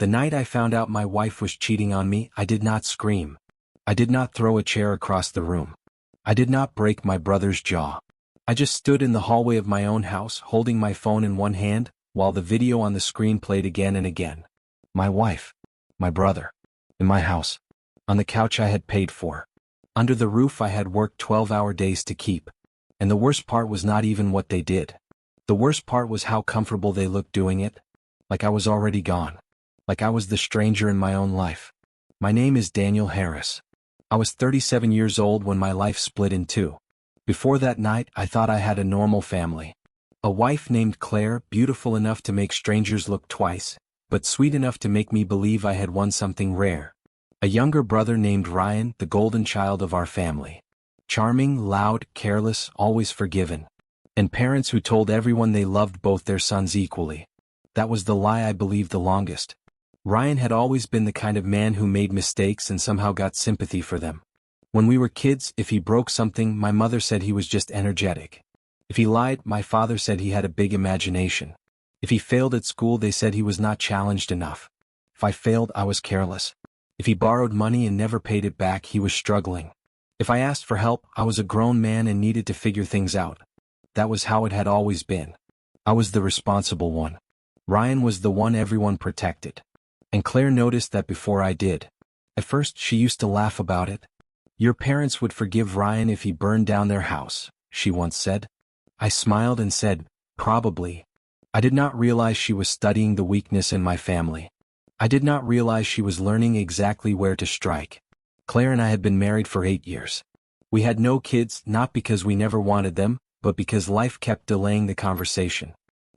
The night I found out my wife was cheating on me, I did not scream. I did not throw a chair across the room. I did not break my brother's jaw. I just stood in the hallway of my own house, holding my phone in one hand, while the video on the screen played again and again. My wife, my brother, in my house, on the couch I had paid for, under the roof I had worked 12-hour days to keep. And the worst part was not even what they did. The worst part was how comfortable they looked doing it, like I was already gone, like I was the stranger in my own life. My name is Daniel Harris. I was 37 years old when my life split in two. Before that night, I thought I had a normal family. A wife named Claire, beautiful enough to make strangers look twice, but sweet enough to make me believe I had won something rare. A younger brother named Ryan, the golden child of our family. Charming, loud, careless, always forgiven. And parents who told everyone they loved both their sons equally. That was the lie I believed the longest. Ryan had always been the kind of man who made mistakes and somehow got sympathy for them. When we were kids, if he broke something, my mother said he was just energetic. If he lied, my father said he had a big imagination. If he failed at school, they said he was not challenged enough. If I failed, I was careless. If he borrowed money and never paid it back, he was struggling. If I asked for help, I was a grown man and needed to figure things out. That was how it had always been. I was the responsible one. Ryan was the one everyone protected. And Claire noticed that before I did. At first, she used to laugh about it. Your parents would forgive Ryan if he burned down their house, she once said. I smiled and said, probably. I did not realize she was studying the weakness in my family. I did not realize she was learning exactly where to strike. Claire and I had been married for 8 years. We had no kids, not because we never wanted them, but because life kept delaying the conversation.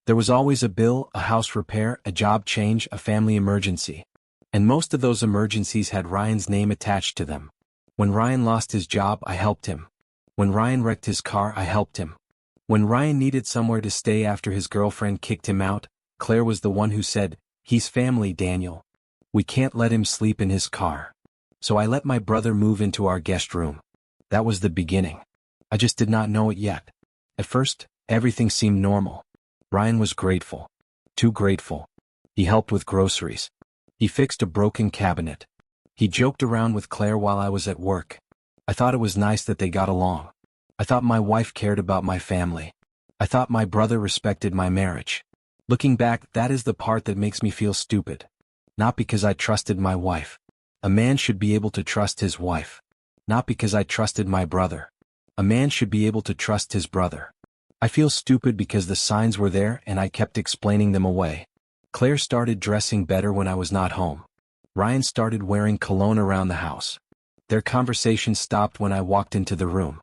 There was always a bill, a house repair, a job change, a family emergency. And most of those emergencies had Ryan's name attached to them. When Ryan lost his job, I helped him. When Ryan wrecked his car, I helped him. When Ryan needed somewhere to stay after his girlfriend kicked him out, Claire was the one who said, "He's family, Daniel. We can't let him sleep in his car." So I let my brother move into our guest room. That was the beginning. I just did not know it yet. At first, everything seemed normal. Ryan was grateful. Too grateful. He helped with groceries. He fixed a broken cabinet. He joked around with Claire while I was at work. I thought it was nice that they got along. I thought my wife cared about my family. I thought my brother respected my marriage. Looking back, that is the part that makes me feel stupid. Not because I trusted my wife. A man should be able to trust his wife. Not because I trusted my brother. A man should be able to trust his brother. I feel stupid because the signs were there and I kept explaining them away. Claire started dressing better when I was not home. Ryan started wearing cologne around the house. Their conversation stopped when I walked into the room.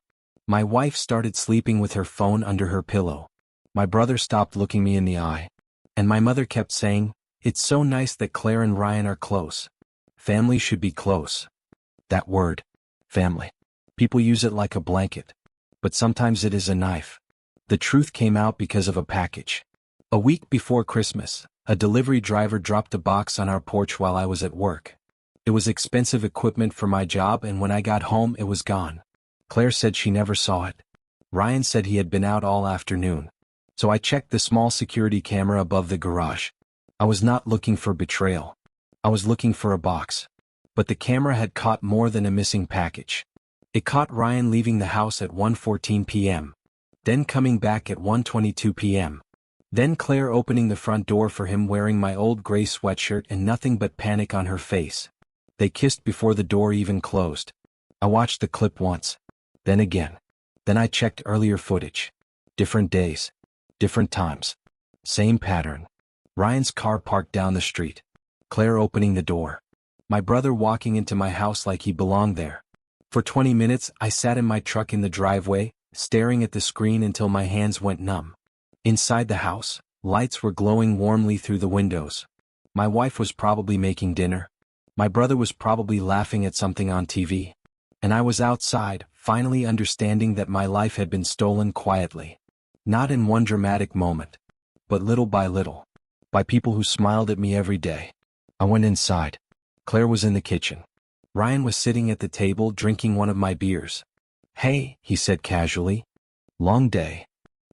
My wife started sleeping with her phone under her pillow. My brother stopped looking me in the eye. And my mother kept saying, "It's so nice that Claire and Ryan are close. Family should be close." That word, family. People use it like a blanket. But sometimes it is a knife. The truth came out because of a package. A week before Christmas, a delivery driver dropped a box on our porch while I was at work. It was expensive equipment for my job, and when I got home it was gone. Claire said she never saw it. Ryan said he had been out all afternoon. So I checked the small security camera above the garage. I was not looking for betrayal. I was looking for a box. But the camera had caught more than a missing package. It caught Ryan leaving the house at 1:14 p.m. Then coming back at 1:22 p.m. Then Claire opening the front door for him wearing my old gray sweatshirt and nothing but panic on her face. They kissed before the door even closed. I watched the clip once. Then again. Then I checked earlier footage. Different days. Different times. Same pattern. Ryan's car parked down the street. Claire opening the door. My brother walking into my house like he belonged there. For 20 minutes, I sat in my truck in the driveway, staring at the screen until my hands went numb. Inside the house, lights were glowing warmly through the windows. My wife was probably making dinner. My brother was probably laughing at something on TV. And I was outside, finally understanding that my life had been stolen quietly. Not in one dramatic moment, but little by little. By people who smiled at me every day. I went inside. Claire was in the kitchen. Ryan was sitting at the table drinking one of my beers. "Hey," he said casually. "Long day."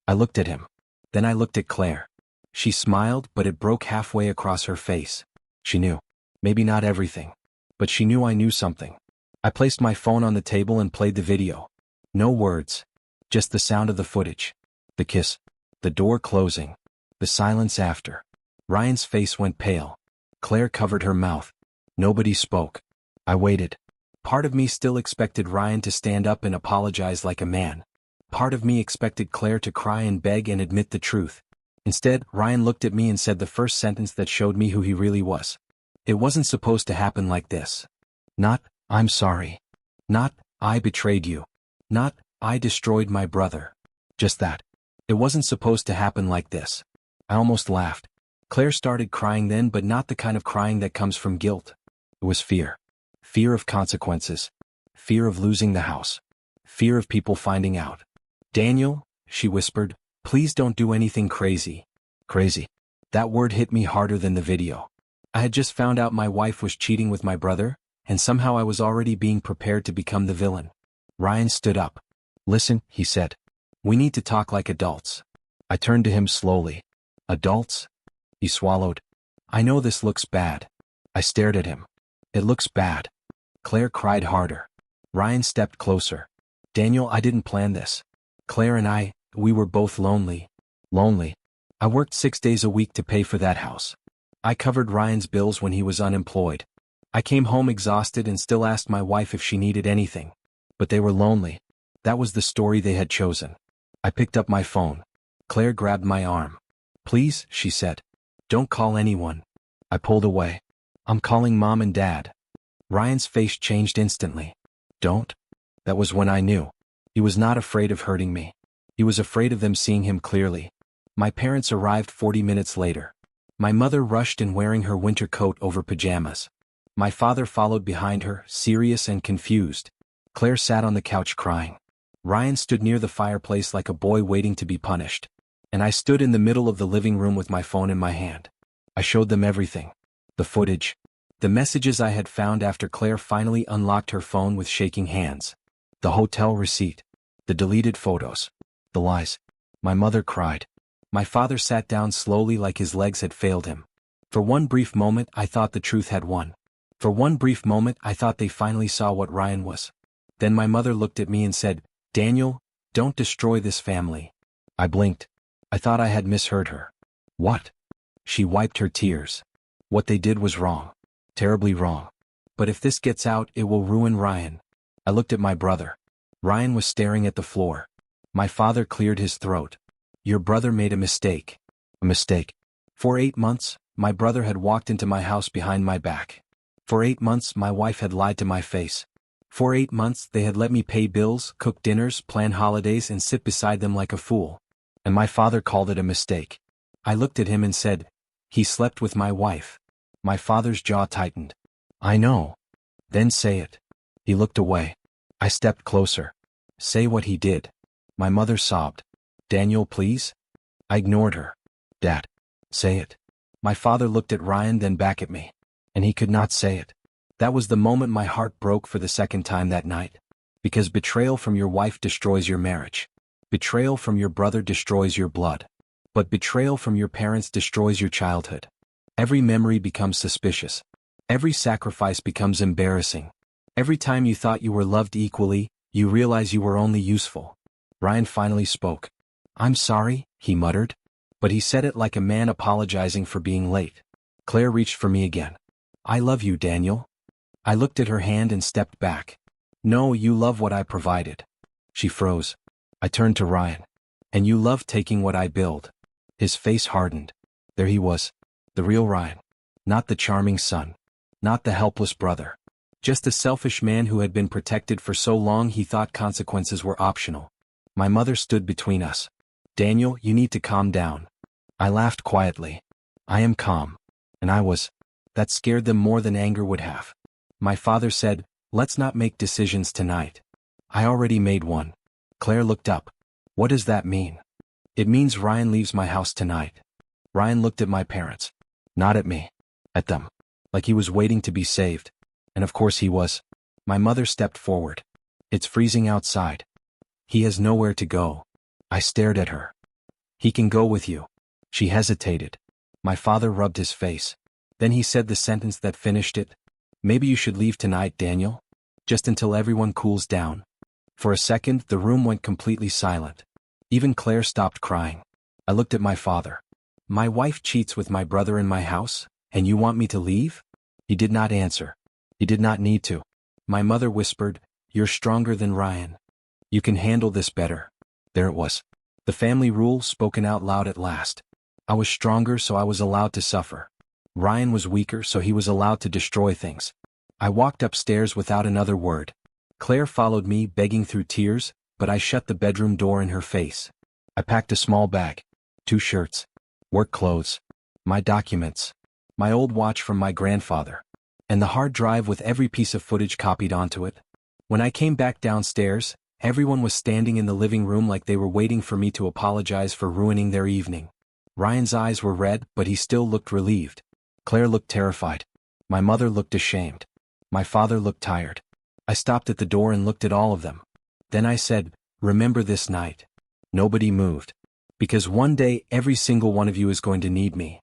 I looked at him. Then I looked at Claire. She smiled, but it broke halfway across her face. She knew. Maybe not everything. But she knew I knew something. I placed my phone on the table and played the video. No words. Just the sound of the footage. The kiss. The door closing. The silence after. Ryan's face went pale. Claire covered her mouth. Nobody spoke. I waited. Part of me still expected Ryan to stand up and apologize like a man. Part of me expected Claire to cry and beg and admit the truth. Instead, Ryan looked at me and said the first sentence that showed me who he really was. It wasn't supposed to happen like this. Not, I'm sorry. Not, I betrayed you. Not, I destroyed my brother. Just that. It wasn't supposed to happen like this. I almost laughed. Claire started crying then, but not the kind of crying that comes from guilt. It was fear. Fear of consequences. Fear of losing the house. Fear of people finding out. Daniel, she whispered, please don't do anything crazy. Crazy. That word hit me harder than the video. I had just found out my wife was cheating with my brother, and somehow I was already being prepared to become the villain. Ryan stood up. Listen, he said. We need to talk like adults. I turned to him slowly. Adults? He swallowed. I know this looks bad. I stared at him. It looks bad. Claire cried harder. Ryan stepped closer. Daniel, I didn't plan this. Claire and we were both lonely. Lonely. I worked 6 days a week to pay for that house. I covered Ryan's bills when he was unemployed. I came home exhausted and still asked my wife if she needed anything. But they were lonely. That was the story they had chosen. I picked up my phone. Claire grabbed my arm. Please, she said. Don't call anyone. I pulled away. I'm calling Mom and Dad. Ryan's face changed instantly. Don't? That was when I knew. He was not afraid of hurting me. He was afraid of them seeing him clearly. My parents arrived 40 minutes later. My mother rushed in wearing her winter coat over pajamas. My father followed behind her, serious and confused. Claire sat on the couch crying. Ryan stood near the fireplace like a boy waiting to be punished. And I stood in the middle of the living room with my phone in my hand. I showed them everything. The footage. The messages I had found after Claire finally unlocked her phone with shaking hands. The hotel receipt. The deleted photos. The lies. My mother cried. My father sat down slowly like his legs had failed him. For one brief moment I thought the truth had won. For one brief moment I thought they finally saw what Ryan was. Then my mother looked at me and said, Daniel, don't destroy this family. I blinked. I thought I had misheard her. What? She wiped her tears. What they did was wrong. Terribly wrong. But if this gets out, it will ruin Ryan. I looked at my brother. Ryan was staring at the floor. My father cleared his throat. Your brother made a mistake. A mistake. For 8 months, my brother had walked into my house behind my back. For 8 months, my wife had lied to my face. For 8 months, they had let me pay bills, cook dinners, plan holidays, and sit beside them like a fool. And my father called it a mistake. I looked at him and said, he slept with my wife. My father's jaw tightened. I know. Then say it. He looked away. I stepped closer. Say what he did. My mother sobbed. Daniel, please? I ignored her. Dad. Say it. My father looked at Ryan, then back at me. And he could not say it. That was the moment my heart broke for the second time that night. Because betrayal from your wife destroys your marriage. Betrayal from your brother destroys your blood. But betrayal from your parents destroys your childhood. Every memory becomes suspicious. Every sacrifice becomes embarrassing. Every time you thought you were loved equally, you realize you were only useful. Ryan finally spoke. I'm sorry, he muttered. But he said it like a man apologizing for being late. Claire reached for me again. I love you, Daniel. I looked at her hand and stepped back. No, you love what I provided. She froze. I turned to Ryan. And you love taking what I build. His face hardened. There he was. The real Ryan. Not the charming son. Not the helpless brother. Just a selfish man who had been protected for so long he thought consequences were optional. My mother stood between us. Daniel, you need to calm down. I laughed quietly. I am calm. And I was. That scared them more than anger would have. My father said, let's not make decisions tonight. I already made one. Claire looked up. What does that mean? It means Ryan leaves my house tonight. Ryan looked at my parents. Not at me. At them. Like he was waiting to be saved. And of course he was. My mother stepped forward. It's freezing outside. He has nowhere to go. I stared at her. He can go with you. She hesitated. My father rubbed his face. Then he said the sentence that finished it. Maybe you should leave tonight, Daniel. Just until everyone cools down. For a second, the room went completely silent. Even Claire stopped crying. I looked at my father. My wife cheats with my brother in my house, and you want me to leave? He did not answer. He did not need to. My mother whispered, "You're stronger than Ryan. You can handle this better." There it was. The family rule spoken out loud at last. I was stronger, so I was allowed to suffer. Ryan was weaker, so he was allowed to destroy things. I walked upstairs without another word. Claire followed me, begging through tears, but I shut the bedroom door in her face. I packed a small bag. 2 shirts. Work clothes. My documents. My old watch from my grandfather. And the hard drive with every piece of footage copied onto it. When I came back downstairs, everyone was standing in the living room like they were waiting for me to apologize for ruining their evening. Ryan's eyes were red, but he still looked relieved. Claire looked terrified. My mother looked ashamed. My father looked tired. I stopped at the door and looked at all of them. Then I said, "Remember this night." Nobody moved. Because one day every single one of you is going to need me.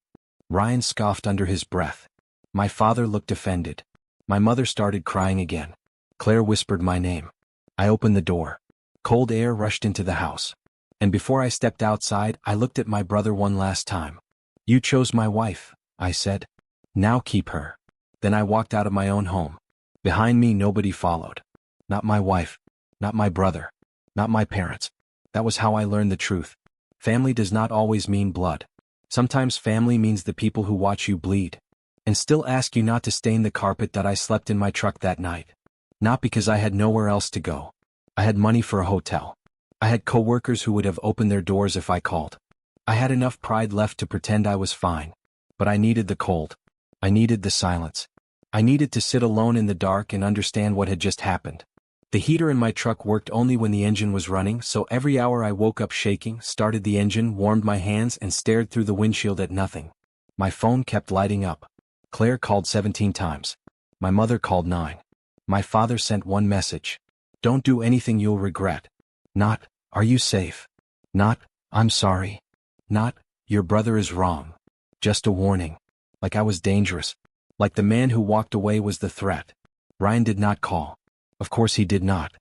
Ryan scoffed under his breath. My father looked offended. My mother started crying again. Claire whispered my name. I opened the door. Cold air rushed into the house. And before I stepped outside, I looked at my brother one last time. "You chose my wife," I said. "Now keep her." Then I walked out of my own home. Behind me nobody followed. Not my wife. Not my brother. Not my parents. That was how I learned the truth. Family does not always mean blood. Sometimes family means the people who watch you bleed. And still ask you not to stain the carpet that I slept in my truck that night. Not because I had nowhere else to go. I had money for a hotel. I had coworkers who would have opened their doors if I called. I had enough pride left to pretend I was fine. But I needed the cold. I needed the silence. I needed to sit alone in the dark and understand what had just happened. The heater in my truck worked only when the engine was running, so every hour I woke up shaking, started the engine, warmed my hands, and stared through the windshield at nothing. My phone kept lighting up. Claire called 17 times. My mother called 9. My father sent one message. "Don't do anything you'll regret." Not, "Are you safe?" Not, "I'm sorry." Not, "Your brother is wrong." Just a warning. Like I was dangerous. Like the man who walked away was the threat. Ryan did not call. Of course he did not.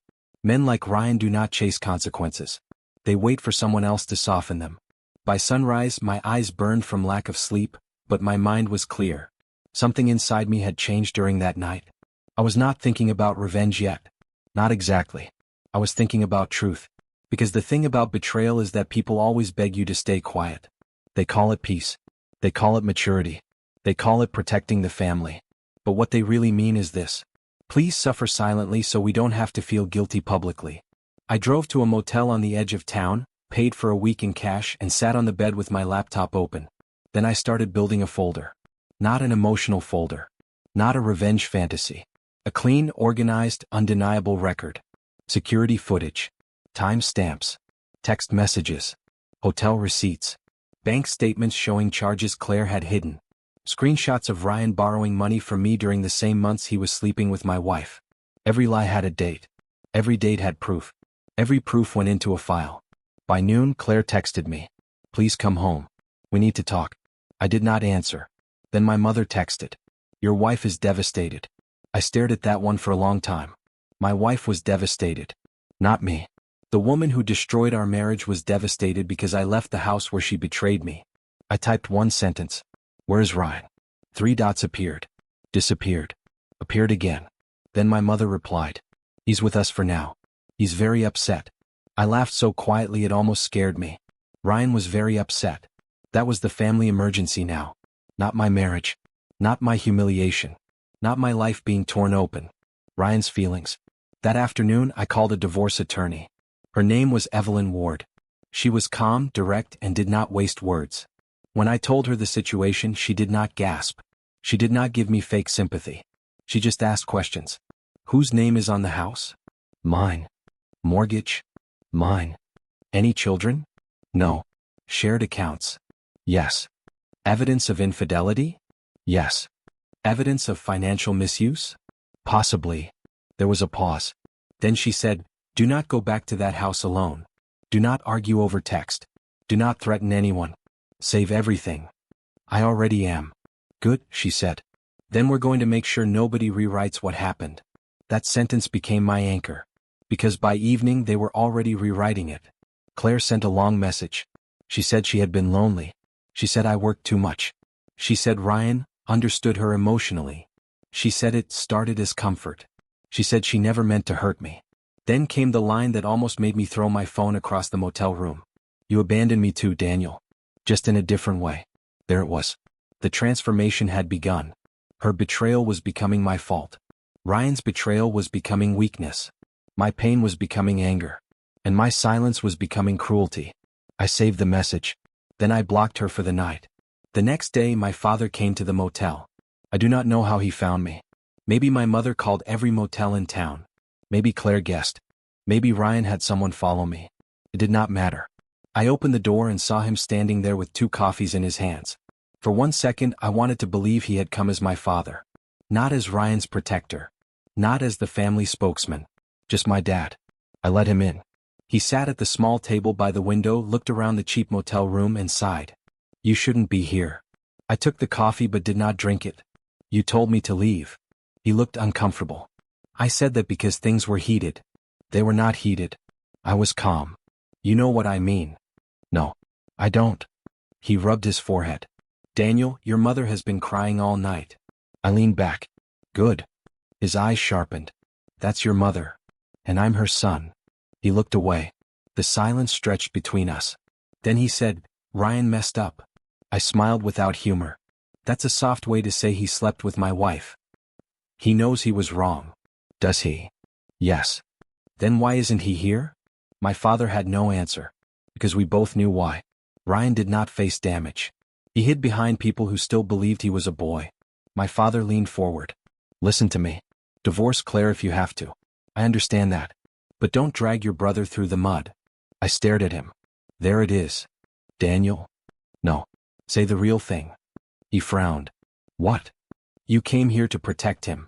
Men like Ryan do not chase consequences. They wait for someone else to soften them. By sunrise, my eyes burned from lack of sleep, but my mind was clear. Something inside me had changed during that night. I was not thinking about revenge yet. Not exactly. I was thinking about truth. Because the thing about betrayal is that people always beg you to stay quiet. They call it peace. They call it maturity. They call it protecting the family. But what they really mean is this. Please suffer silently so we don't have to feel guilty publicly. I drove to a motel on the edge of town, paid for a week in cash, and sat on the bed with my laptop open. Then I started building a folder. Not an emotional folder. Not a revenge fantasy. A clean, organized, undeniable record. Security footage. Time stamps. Text messages. Hotel receipts. Bank statements showing charges Claire had hidden. Screenshots of Ryan borrowing money from me during the same months he was sleeping with my wife. Every lie had a date. Every date had proof. Every proof went into a file. By noon, Claire texted me. "Please come home. We need to talk." I did not answer. Then my mother texted. "Your wife is devastated." I stared at that one for a long time. My wife was devastated. Not me. The woman who destroyed our marriage was devastated because I left the house where she betrayed me. I typed one sentence. "Where's Ryan?" 3 dots appeared. Disappeared. Appeared again. Then my mother replied. "He's with us for now. He's very upset." I laughed so quietly it almost scared me. Ryan was very upset. That was the family emergency now. Not my marriage. Not my humiliation. Not my life being torn open. Ryan's feelings. That afternoon I called a divorce attorney. Her name was Evelyn Ward. She was calm, direct, and did not waste words. When I told her the situation, she did not gasp. She did not give me fake sympathy. She just asked questions. "Whose name is on the house?" "Mine." "Mortgage?" "Mine." "Any children?" "No." "Shared accounts?" "Yes." "Evidence of infidelity?" "Yes." "Evidence of financial misuse?" "Possibly." There was a pause. Then she said, "Do not go back to that house alone. Do not argue over text. Do not threaten anyone. Save everything." "I already am." Good, she said. Then we're going to make sure nobody rewrites what happened. That sentence became my anchor. Because by evening they were already rewriting it. Claire sent a long message. She said she had been lonely. She said I worked too much. She said Ryan understood her emotionally. She said it started as comfort. She said she never meant to hurt me. Then came the line that almost made me throw my phone across the motel room. You abandoned me too, Daniel. Just in a different way. There it was. The transformation had begun. Her betrayal was becoming my fault. Ryan's betrayal was becoming weakness. My pain was becoming anger. And my silence was becoming cruelty. I saved the message. Then I blocked her for the night. The next day my father came to the motel. I do not know how he found me. Maybe my mother called every motel in town. Maybe Claire guessed. Maybe Ryan had someone follow me. It did not matter. I opened the door and saw him standing there with 2 coffees in his hands. For 1 second I wanted to believe he had come as my father. Not as Ryan's protector. Not as the family spokesman. Just my dad. I let him in. He sat at the small table by the window, looked around the cheap motel room and sighed. You shouldn't be here. I took the coffee but did not drink it. You told me to leave. He looked uncomfortable. I said that because things were heated. They were not heated. I was calm. You know what I mean. No. I don't. He rubbed his forehead. Daniel, your mother has been crying all night. I leaned back. Good. His eyes sharpened. That's your mother. And I'm her son. He looked away. The silence stretched between us. Then he said, Ryan messed up. I smiled without humor. That's a soft way to say he slept with my wife. He knows he was wrong. Does he? Yes. Then why isn't he here? My father had no answer. Because we both knew why. Ryan did not face damage. He hid behind people who still believed he was a boy. My father leaned forward. Listen to me. Divorce Claire if you have to. I understand that. But don't drag your brother through the mud. I stared at him. There it is. Daniel? No. Say the real thing. He frowned. What? You came here to protect him.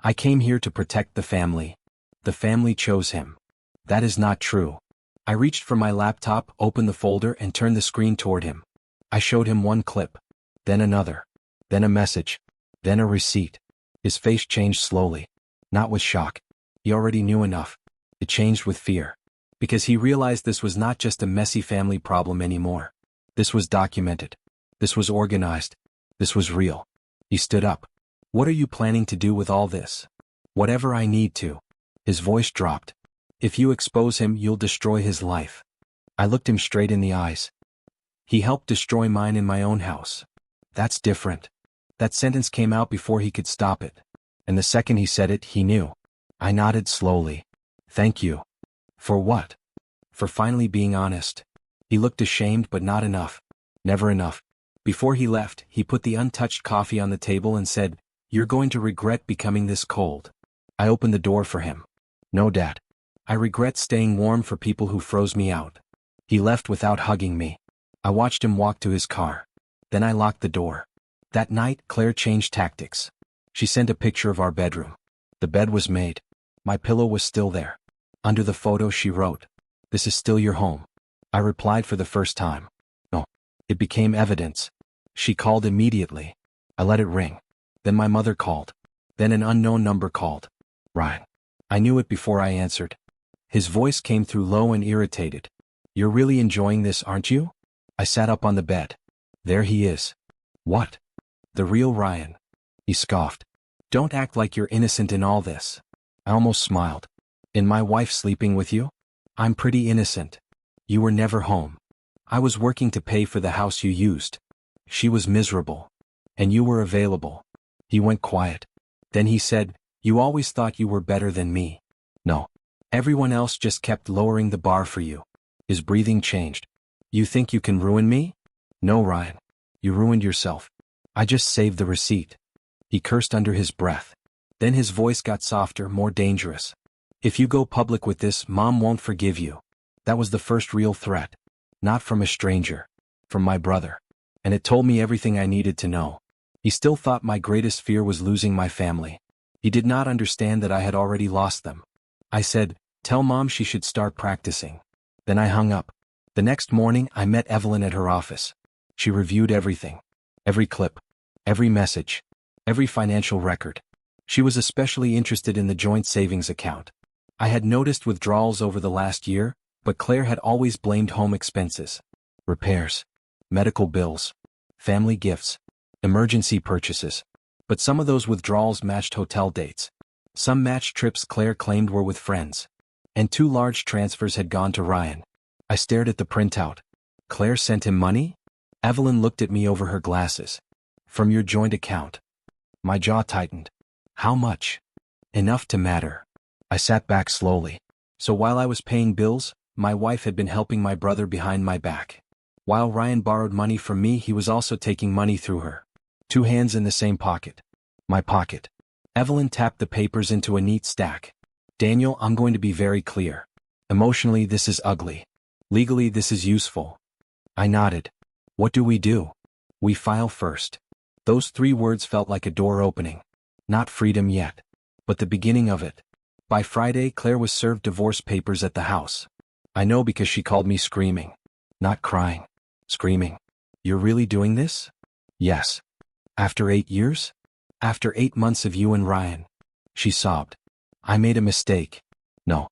I came here to protect the family. The family chose him. That is not true. I reached for my laptop, opened the folder and turned the screen toward him. I showed him 1 clip. Then another. Then a message. Then a receipt. His face changed slowly. Not with shock. He already knew enough. It changed with fear. Because he realized this was not just a messy family problem anymore. This was documented. This was organized. This was real. He stood up. What are you planning to do with all this? Whatever I need to. His voice dropped. If you expose him, you'll destroy his life. I looked him straight in the eyes. He helped destroy mine in my own house. That's different. That sentence came out before he could stop it. And the second he said it, he knew. I nodded slowly. Thank you. For what? For finally being honest. He looked ashamed but not enough. Never enough. Before he left, he put the untouched coffee on the table and said, You're going to regret becoming this cold. I opened the door for him. No, Dad. I regret staying warm for people who froze me out. He left without hugging me. I watched him walk to his car. Then I locked the door. That night, Claire changed tactics. She sent a picture of our bedroom. The bed was made. My pillow was still there. Under the photo she wrote, This is still your home. I replied for the first time. No. It became evidence. She called immediately. I let it ring. Then my mother called. Then an unknown number called. Ryan. I knew it before I answered. His voice came through low and irritated. You're really enjoying this, aren't you? I sat up on the bed. There he is. What? The real Ryan. He scoffed. Don't act like you're innocent in all this. I almost smiled. In my wife sleeping with you? I'm pretty innocent. You were never home. I was working to pay for the house you used. She was miserable. And you were available. He went quiet. Then he said, You always thought you were better than me. No. Everyone else just kept lowering the bar for you. His breathing changed. You think you can ruin me? No, Ryan. You ruined yourself. I just saved the receipt. He cursed under his breath. Then his voice got softer, more dangerous. If you go public with this, Mom won't forgive you. That was the first real threat. Not from a stranger. From my brother. And it told me everything I needed to know. He still thought my greatest fear was losing my family. He did not understand that I had already lost them. I said, Tell Mom she should start practicing. Then I hung up. The next morning I met Evelyn at her office. She reviewed everything. Every clip. Every message. Every financial record. She was especially interested in the joint savings account. I had noticed withdrawals over the last year, but Claire had always blamed home expenses. Repairs. Medical bills. Family gifts. Emergency purchases. But some of those withdrawals matched hotel dates. Some matched trips Claire claimed were with friends. And 2 large transfers had gone to Ryan. I stared at the printout. Claire sent him money? Evelyn looked at me over her glasses. From your joint account. My jaw tightened. How much? Enough to matter. I sat back slowly. So while I was paying bills, my wife had been helping my brother behind my back. While Ryan borrowed money from me, he was also taking money through her. 2 hands in the same pocket. My pocket. Evelyn tapped the papers into a neat stack. Daniel, I'm going to be very clear. Emotionally, this is ugly. Legally, this is useful. I nodded. What do? We file first. Those 3 words felt like a door opening. Not freedom yet, but the beginning of it. By Friday, Claire was served divorce papers at the house. I know because she called me screaming. Not crying. Screaming. You're really doing this? Yes. After 8 years? After 8 months of you and Ryan. She sobbed. I made a mistake. No.